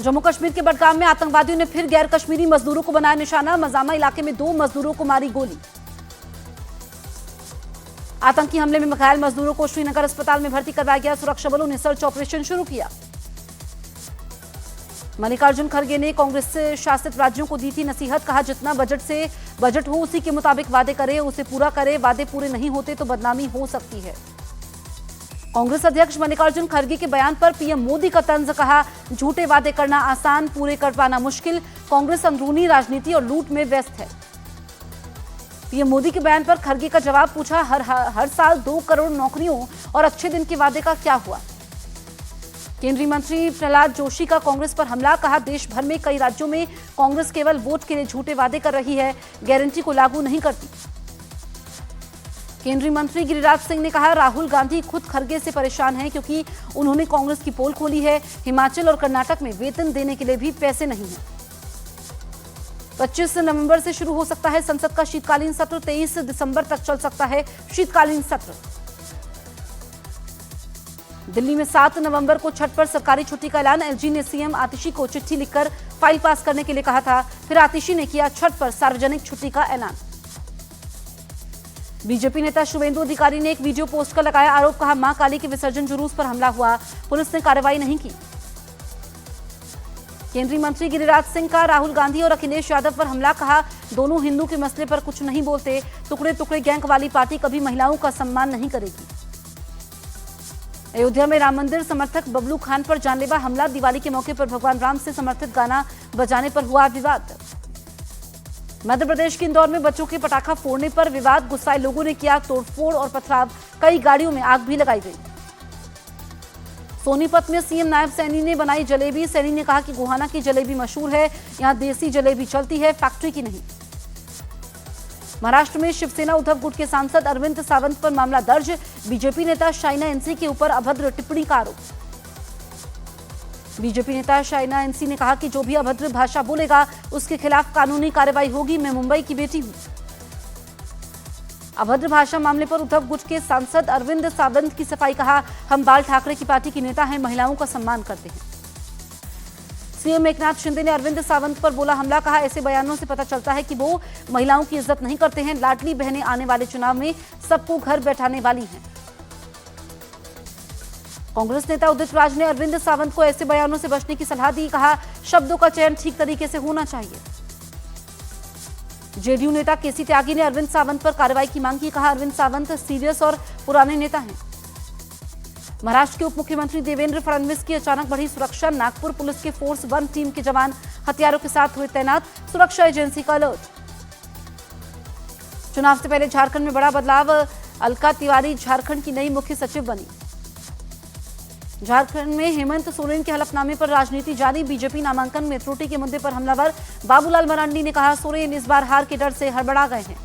जम्मू कश्मीर के बडगाम में आतंकवादियों ने फिर गैर कश्मीरी मजदूरों को बनाया निशाना। मजामा इलाके में 2 मजदूरों को मारी गोली। आतंकी हमले में घायल मजदूरों को श्रीनगर अस्पताल में भर्ती करवाया गया। सुरक्षा बलों ने सर्च ऑपरेशन शुरू किया। मल्लिकार्जुन खड़गे ने कांग्रेस से शासित राज्यों को दी थी नसीहत। कहा, जितना बजट हो उसी के मुताबिक वादे करे, उसे पूरा करे। वादे पूरे नहीं होते तो बदनामी हो सकती है। कांग्रेस अध्यक्ष मल्लिकार्जुन खड़गे के बयान पर पीएम मोदी का तंज। कहा, झूठे वादे करना आसान, पूरे कर पाना मुश्किल। कांग्रेस अंदरूनी राजनीति और लूट में व्यस्त है। पीएम मोदी के बयान पर खड़गे का जवाब। पूछा, हर साल 2 करोड़ नौकरियों और अच्छे दिन के वादे का क्या हुआ। केंद्रीय मंत्री प्रहलाद जोशी का कांग्रेस पर हमला। कहा, देश भर में कई राज्यों में कांग्रेस केवल वोट के लिए झूठे वादे कर रही है, गारंटी को लागू नहीं करती। केंद्रीय मंत्री गिरिराज सिंह ने कहा, राहुल गांधी खुद खड़गे से परेशान हैं क्योंकि उन्होंने कांग्रेस की पोल खोली है। हिमाचल और कर्नाटक में वेतन देने के लिए भी पैसे नहीं हैं। 25 नवंबर से शुरू हो सकता है संसद का शीतकालीन सत्र। 23 दिसंबर तक चल सकता है शीतकालीन सत्र। दिल्ली में 7 नवंबर को छठ पर सरकारी छुट्टी का ऐलान। एलजी ने सीएम आतिशी को चिट्ठी लिखकर फाइल पास करने के लिए कहा था। फिर आतिशी ने किया छठ पर सार्वजनिक छुट्टी का ऐलान। बीजेपी नेता शुभेंदु अधिकारी ने एक वीडियो पोस्ट कर लगाया आरोप। कहा, मां काली के विसर्जन जुलूस पर हमला हुआ, पुलिस ने कार्रवाई नहीं की। केंद्रीय मंत्री गिरिराज सिंह का राहुल गांधी और अखिलेश यादव पर हमला। कहा, दोनों हिंदू के मसले पर कुछ नहीं बोलते। टुकड़े टुकड़े गैंग वाली पार्टी कभी महिलाओं का सम्मान नहीं करेगी। अयोध्या में राम मंदिर समर्थक बबलू खान पर जानलेवा हमला। दिवाली के मौके पर भगवान राम से समर्थित गाना बजाने पर हुआ विवाद। मध्य प्रदेश के इंदौर में बच्चों के पटाखा फोड़ने पर विवाद। गुस्साए लोगों ने किया तोड़फोड़ और पथराव। कई गाड़ियों में आग भी लगाई गई। सोनीपत में सीएम नायब सैनी ने बनाई जलेबी। सैनी ने कहा कि गोहाना की जलेबी मशहूर है, यहां देसी जलेबी चलती है, फैक्ट्री की नहीं। महाराष्ट्र में शिवसेना उद्धव गुट के सांसद अरविंद सावंत पर मामला दर्ज। बीजेपी नेता शाइना एनसी के ऊपर अभद्र टिप्पणी का आरोप। बीजेपी नेता शाइना एनसी ने कहा कि जो भी अभद्र भाषा बोलेगा उसके खिलाफ कानूनी कार्रवाई होगी। मैं मुंबई की बेटी हूं। अभद्र भाषा मामले पर उद्धव गुट के सांसद अरविंद सावंत की सफाई। कहा, हम बाल ठाकरे की पार्टी के नेता हैं, महिलाओं का सम्मान करते हैं। सीएम एकनाथ शिंदे ने अरविंद सावंत पर बोला हमला। कहा, ऐसे बयानों से पता चलता है कि वो महिलाओं की इज्जत नहीं करते हैं। लाडली बहनें आने वाले चुनाव में सबको घर बैठाने वाली हैं। कांग्रेस नेता उदित राज ने अरविंद सावंत को ऐसे बयानों से बचने की सलाह दी। कहा, शब्दों का चयन ठीक तरीके से होना चाहिए। जेडीयू नेता केसी त्यागी ने अरविंद सावंत पर कार्रवाई की मांग की। कहा, अरविंद सावंत सीरियस और पुराने नेता हैं। महाराष्ट्र के उप मुख्यमंत्री देवेंद्र फडणवीस की अचानक बढ़ी सुरक्षा। नागपुर पुलिस के फोर्स 1 टीम के जवान हथियारों के साथ हुए तैनात। सुरक्षा एजेंसी का अलर्ट। चुनाव से पहले झारखंड में बड़ा बदलाव। अलका तिवारी झारखंड की नई मुख्य सचिव बनी। झारखंड में हेमंत सोरेन के हलफनामे पर राजनीति जारी। बीजेपी नामांकन में त्रुटि के मुद्दे पर हमलावर। बाबूलाल मरांडी ने कहा, सोरेन इस बार हार के डर से हड़बड़ा गए हैं।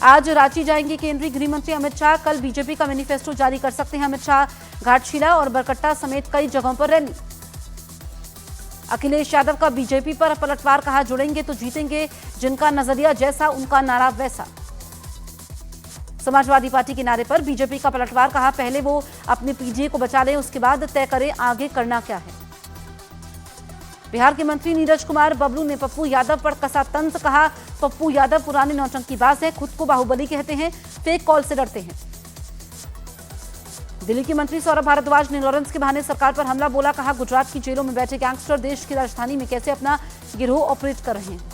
आज रांची जाएंगे केंद्रीय गृह मंत्री अमित शाह। कल बीजेपी का मैनिफेस्टो जारी कर सकते हैं अमित शाह। घाटशिला और बरकट्टा समेत कई जगहों पर रैली। अखिलेश यादव का बीजेपी पर पलटवार। कहा, जुड़ेंगे तो जीतेंगे, जिनका नजरिया जैसा उनका नारा वैसा। समाजवादी पार्टी के नारे पर बीजेपी का पलटवार। कहा, पहले वो अपने पीजीए को बचा लें, उसके बाद तय करें आगे करना क्या है। बिहार के मंत्री नीरज कुमार बबलू ने पप्पू यादव पर कसा तंज। कहा, पप्पू यादव पुराने नौटंकीबाज हैं, खुद को बाहुबली कहते हैं, फेक कॉल से डरते हैं। दिल्ली के मंत्री सौरभ भारद्वाज ने लॉरेंस के बहाने सरकार पर हमला बोला। कहा, गुजरात की जेलों में बैठे गैंगस्टर देश की राजधानी में कैसे अपना गिरोह ऑपरेट कर रहे हैं।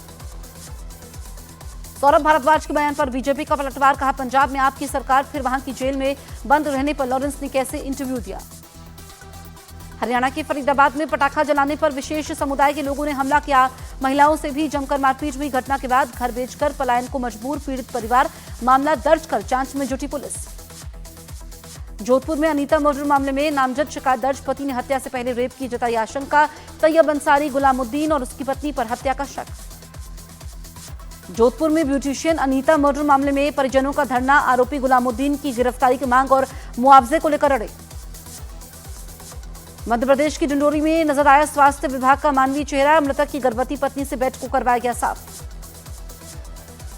सौरभ भारद्वाज के बयान पर बीजेपी का पलटवार। कहा, पंजाब में आपकी सरकार, फिर वहां की जेल में बंद रहने पर लॉरेंस ने कैसे इंटरव्यू दिया। हरियाणा के फरीदाबाद में पटाखा जलाने पर विशेष समुदाय के लोगों ने हमला किया। महिलाओं से भी जमकर मारपीट हुई। घटना के बाद घर बेचकर पलायन को मजबूर पीड़ित परिवार। मामला दर्ज कर जांच में जुटी पुलिस। जोधपुर में अनीता मर्डर मामले में नामजद शिकायत दर्ज। पति ने हत्या से पहले रेप की जताई आशंका। तैयब अंसारी, गुलामुद्दीन और उसकी पत्नी पर हत्या का शक। जोधपुर में ब्यूटिशियन अनीता मर्डर मामले में परिजनों का धरना। आरोपी गुलामुद्दीन की गिरफ्तारी की मांग और मुआवजे को लेकर अड़े। मध्य प्रदेश की डिंडोरी में नजर आया स्वास्थ्य विभाग का मानवीय चेहरा। मृतक की गर्भवती पत्नी से बेड को करवाया गया साफ।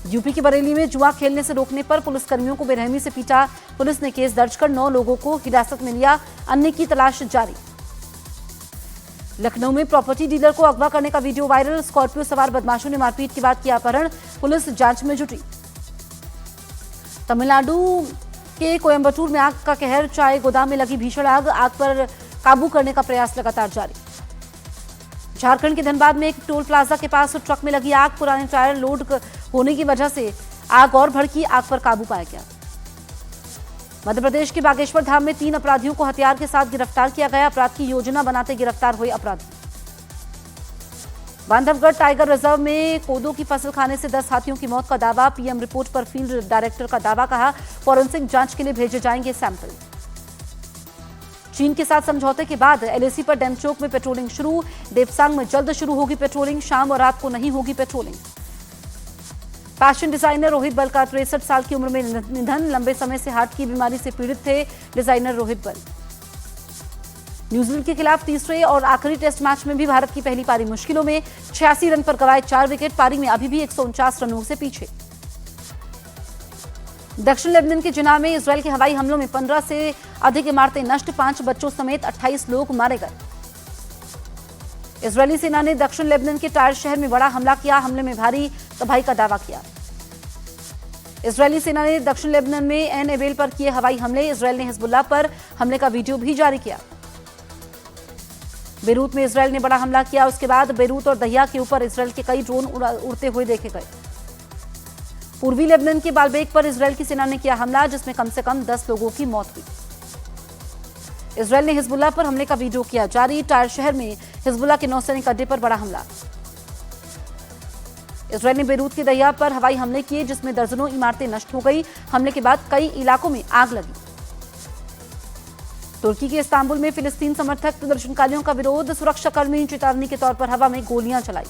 यूपी की बरेली में जुआ खेलने से रोकने पर पुलिसकर्मियों को बेरहमी से पीटा। पुलिस ने केस दर्ज कर 9 लोगों को हिरासत में लिया। अन्य की तलाश जारी। लखनऊ में प्रॉपर्टी डीलर को अगवा करने का वीडियो वायरल। स्कॉर्पियो सवार बदमाशों ने मारपीट के बाद किया अपहरण। पुलिस जांच में जुटी। तमिलनाडु के कोयंबटूर में आग का कहर। चाय गोदाम में लगी भीषण आग। आग पर काबू करने का प्रयास लगातार जारी। झारखंड के धनबाद में एक टोल प्लाजा के पास ट्रक में लगी आग। पुराने टायर लोड होने की वजह से आग और भड़की। आग पर काबू पाया गया। मध्य प्रदेश के बागेश्वर धाम में 3 अपराधियों को हथियार के साथ गिरफ्तार किया गया। अपराध की योजना बनाते गिरफ्तार हुए अपराधी। बांधवगढ़ टाइगर रिजर्व में कोदो की फसल खाने से 10 हाथियों की मौत का दावा। पीएम रिपोर्ट पर फील्ड डायरेक्टर का दावा। कहा, फॉरेंसिक जांच के लिए भेजे जाएंगे सैंपल। चीन के साथ समझौते के बाद एलएसी पर डेमचौक में पेट्रोलिंग शुरू। देवसांग में जल्द शुरू होगी पेट्रोलिंग। शाम और रात को नहीं होगी पेट्रोलिंग। फैशन डिजाइनर रोहित बल का 63 साल की उम्र में निधन। लंबे समय से हार्ट की बीमारी से पीड़ित थे डिजाइनर रोहित बल। न्यूजीलैंड के खिलाफ तीसरे और आखिरी टेस्ट मैच में भी भारत की पहली पारी मुश्किलों में। 86 रन पर गंवाए 4 विकेट। पारी में अभी भी 149 रनों से पीछे। दक्षिण लेबनान के जिना में इजरायल के हवाई हमलों में 15 से अधिक इमारतें नष्ट। 5 बच्चों समेत 28 लोग मारे गए। इजरायली सेना ने दक्षिण लेबनान के टायर शहर में बड़ा हमला किया। हमले में भारी तबाही का दावा किया। इजरायली सेना ने दक्षिण लेबनान में एन एबेल पर किए हवाई हमले। इजरायल ने हिजबुल्लाह पर हमले का वीडियो भी जारी किया। बेरूत में इजरायल ने बड़ा हमला किया। उसके बाद बेरूत और दहिया के ऊपर इजरायल के कई ड्रोन उड़ते हुए देखे गए। पूर्वी लेबनान के बालबेक पर इजरायल की सेना ने किया हमला, जिसमें कम से कम 10 लोगों की मौत हुई। इजरायल ने हिजबुल्लाह पर हमले का वीडियो किया जारी। टायर शहर में हिजबुल्लाह के नौसैनिक अड्डे पर बड़ा हमला। इजरायल ने बेरूत के दहिया पर हवाई हमले किए, जिसमें दर्जनों इमारतें नष्ट हो गई। हमले के बाद कई इलाकों में आग लगी। तुर्की के इस्तांबुल में फिलिस्तीन समर्थक प्रदर्शनकारियों का विरोध। सुरक्षाकर्मी चेतावनी के तौर पर हवा में गोलियां चलाई।